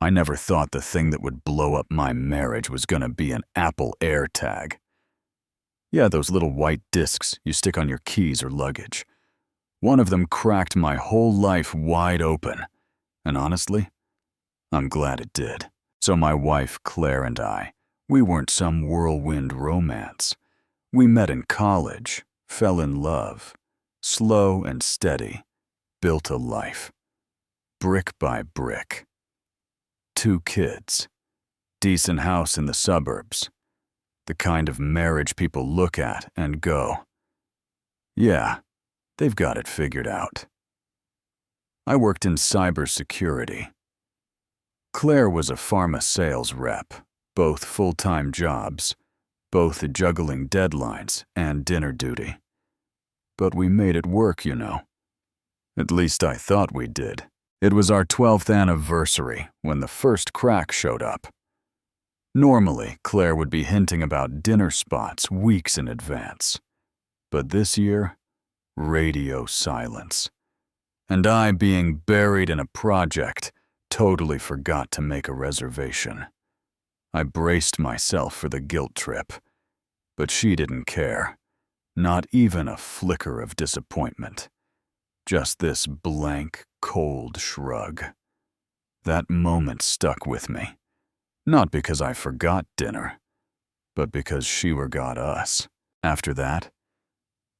I never thought the thing that would blow up my marriage was gonna be an Apple AirTag. Yeah, those little white discs you stick on your keys or luggage. One of them cracked my whole life wide open, and honestly, I'm glad it did. So my wife, Claire, and I, we weren't some whirlwind romance. We met in college, fell in love, slow and steady, built a life, brick by brick. 2 kids, decent house in the suburbs, the kind of marriage people look at and go, yeah, they've got it figured out. I worked in cybersecurity. Claire was a pharma sales rep, both full-time jobs, both juggling deadlines and dinner duty. But we made it work, you know. At least I thought we did. It was our 12th anniversary when the first crack showed up. Normally, Claire would be hinting about dinner spots weeks in advance. But this year, radio silence. And I, being buried in a project, totally forgot to make a reservation. I braced myself for the guilt trip, but she didn't care. Not even a flicker of disappointment. Just this blank, cold shrug. That moment stuck with me. Not because I forgot dinner, but because she forgot us. After that,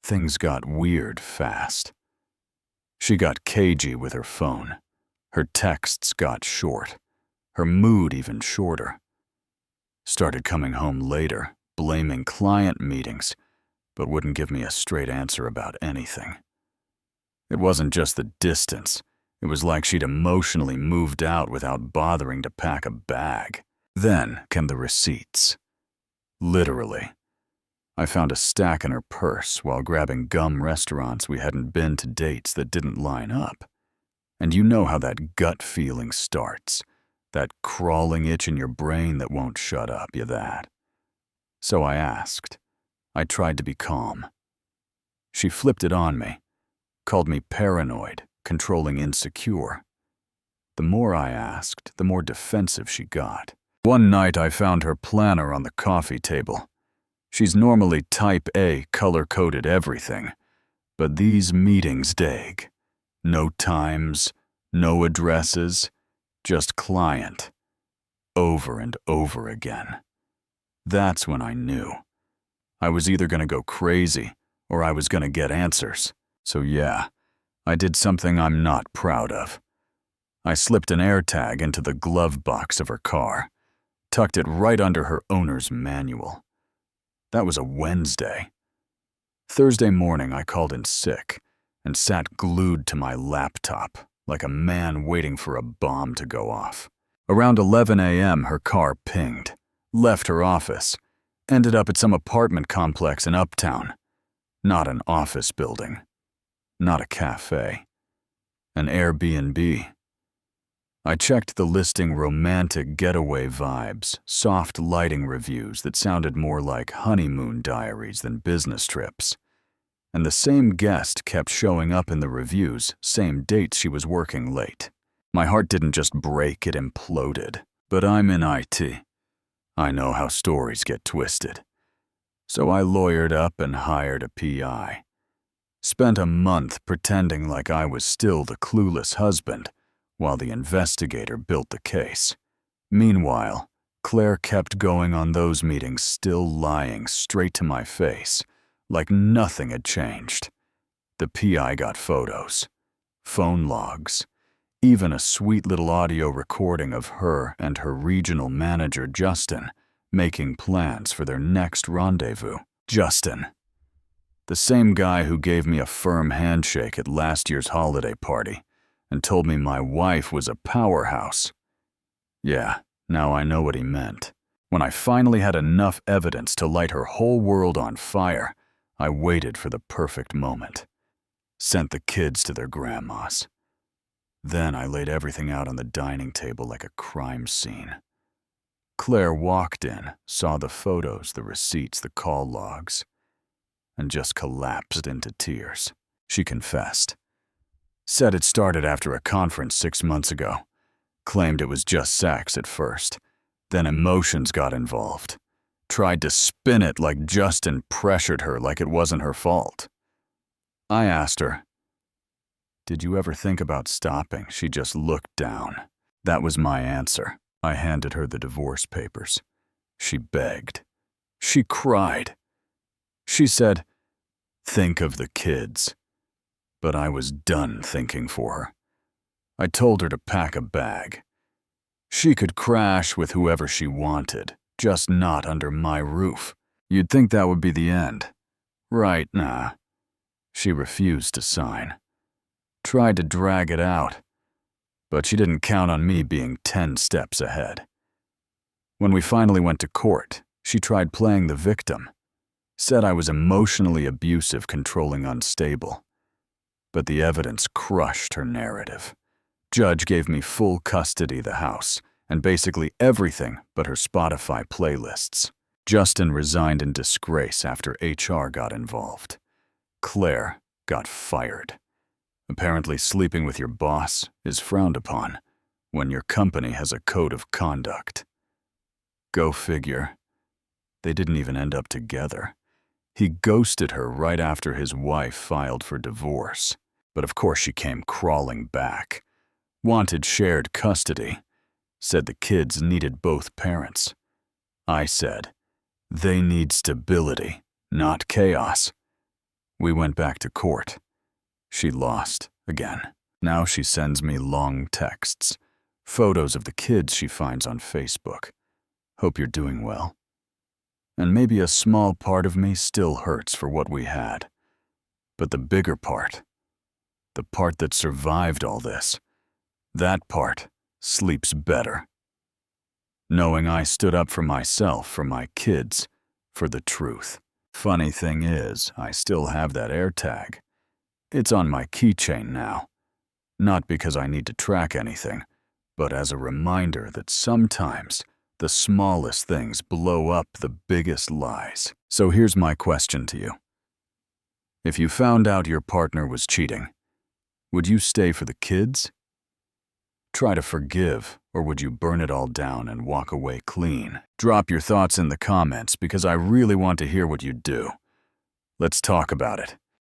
things got weird fast. She got cagey with her phone. Her texts got short. Her mood even shorter. Started coming home later, blaming client meetings, but wouldn't give me a straight answer about anything. It wasn't just the distance. It was like she'd emotionally moved out without bothering to pack a bag. Then came the receipts. Literally. I found a stack in her purse while grabbing gum restaurants we hadn't been to, dates that didn't line up. And you know how that gut feeling starts. That crawling itch in your brain that won't shut up, that. So I asked. I tried to be calm. She flipped it on me, called me paranoid, controlling insecure. The more I asked, the more defensive she got. One night I found her planner on the coffee table. She's normally type A, color-coded everything, but these meetings dag. No times, no addresses, just client. Over and over again. That's when I knew. I was either gonna go crazy or I was gonna get answers. So yeah, I did something I'm not proud of. I slipped an AirTag into the glove box of her car, tucked it right under her owner's manual. That was a Wednesday. Thursday morning I called in sick and sat glued to my laptop like a man waiting for a bomb to go off. Around 11 a.m. her car pinged, left her office, ended up at some apartment complex in Uptown. Not an office building. Not a cafe. An Airbnb. I checked the listing romantic getaway vibes, soft lighting reviews that sounded more like honeymoon diaries than business trips. And the same guest kept showing up in the reviews, same dates she was working late. My heart didn't just break, it imploded. But I'm in IT. I know how stories get twisted. So I lawyered up and hired a PI. Spent a month pretending like I was still the clueless husband, while the investigator built the case. Meanwhile, Claire kept going on those meetings, still lying straight to my face, like nothing had changed. The PI got photos, phone logs, even a sweet little audio recording of her and her regional manager, Justin, making plans for their next rendezvous. Justin. The same guy who gave me a firm handshake at last year's holiday party and told me my wife was a powerhouse. Yeah, now I know what he meant. When I finally had enough evidence to light her whole world on fire, I waited for the perfect moment. Sent the kids to their grandma's. Then I laid everything out on the dining table like a crime scene. Claire walked in, saw the photos, the receipts, the call logs, and just collapsed into tears. She confessed. Said it started after a conference 6 months ago. Claimed it was just sex at first. Then emotions got involved. Tried to spin it like Justin pressured her like it wasn't her fault. I asked her, "Did you ever think about stopping?" She just looked down. That was my answer. I handed her the divorce papers. She begged. She cried. She said, "Think of the kids." But I was done thinking for her. I told her to pack a bag. She could crash with whoever she wanted, just not under my roof. You'd think that would be the end. Right, nah. She refused to sign. Tried to drag it out, but she didn't count on me being 10 steps ahead. When we finally went to court, she tried playing the victim. Said I was emotionally abusive, controlling, unstable. But the evidence crushed her narrative. Judge gave me full custody of the house and basically everything but her Spotify playlists. Justin resigned in disgrace after HR got involved. Claire got fired. Apparently sleeping with your boss is frowned upon when your company has a code of conduct. Go figure. They didn't even end up together. He ghosted her right after his wife filed for divorce. But of course she came crawling back. Wanted shared custody. Said the kids needed both parents. I said, they need stability, not chaos. We went back to court. She lost again. Now she sends me long texts, photos of the kids she finds on Facebook. Hope you're doing well. And maybe a small part of me still hurts for what we had. But the bigger part, the part that survived all this, that part sleeps better. Knowing I stood up for myself, for my kids, for the truth. Funny thing is, I still have that AirTag. It's on my keychain now. Not because I need to track anything, but as a reminder that sometimes the smallest things blow up the biggest lies. So here's my question to you. If you found out your partner was cheating, would you stay for the kids? Try to forgive, or would you burn it all down and walk away clean? Drop your thoughts in the comments because I really want to hear what you do. Let's talk about it.